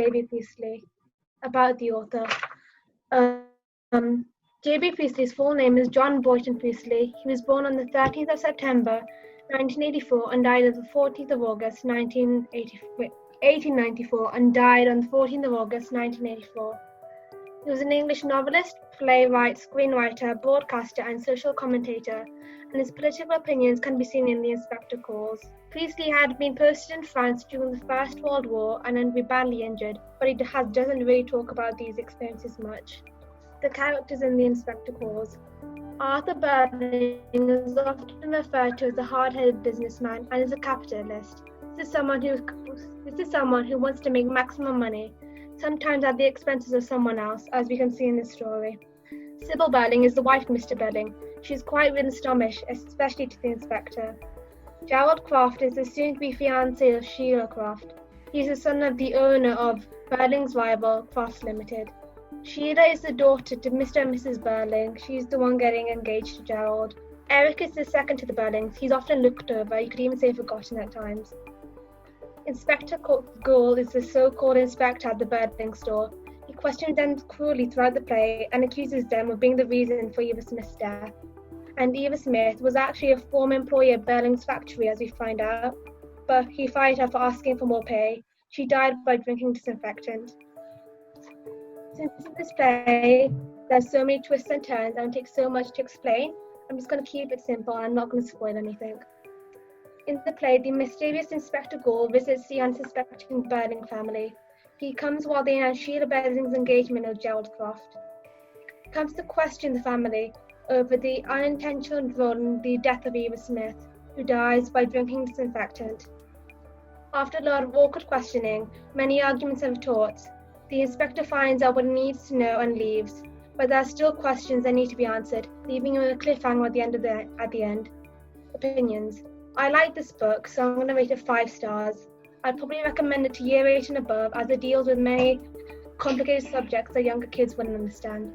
J.B. Priestley. About the author. Um, J.B. Priestley's full name is John Boynton Priestley. He was born on the 13th of September 1984 and died on the 14th of August 1894 and died on the 14th of August 1984. He was an English novelist, playwright, screenwriter, broadcaster, and social commentator, and his political opinions can be seen in The Inspector Calls. Priestley had been posted in France during the First World War and had been badly injured, but he doesn't really talk about these experiences much. The characters in The Inspector Calls. Arthur Burling is often referred to as a hard-headed businessman and is a capitalist. This is someone who wants to make maximum money, sometimes at the expenses of someone else, as we can see in this story. Sybil Burling is the wife of Mr. Burling. She is quite rude and snobbish, especially to the inspector. Gerald Croft is the soon-to-be fiancé of Sheila Croft. He is the son of the owner of Burling's rival, Crofts Limited. Sheila is the daughter to Mr. and Mrs. Burling. She's the one getting engaged to Gerald. Eric is the second to the Burlings. He's often looked over, you could even say forgotten at times. Inspector Gould is the so-called inspector at the Burling store. He questions them cruelly throughout the play and accuses them of being the reason for Eva Smith's death. And Eva Smith was actually a former employee at Burling's factory, as we find out, but he fired her for asking for more pay. She died by drinking disinfectant. Since in this play, there's so many twists and turns and it takes so much to explain, I'm just going to keep it simple and I'm not going to spoil anything. In the play, the mysterious Inspector Gould visits the unsuspecting Burling family. He comes while they announce Sheila Burling's engagement with Gerald Croft. He comes to question the family over the unintentional role in the death of Eva Smith, who dies by drinking disinfectant. After a lot of awkward questioning, many arguments and retorts, the inspector finds out what he needs to know and leaves, but there are still questions that need to be answered, leaving him with a cliffhanger at the end. Opinions. I like this book, so I'm going to rate it 5 stars. I'd probably recommend it to year 8 and above, as it deals with many complicated subjects that younger kids wouldn't understand.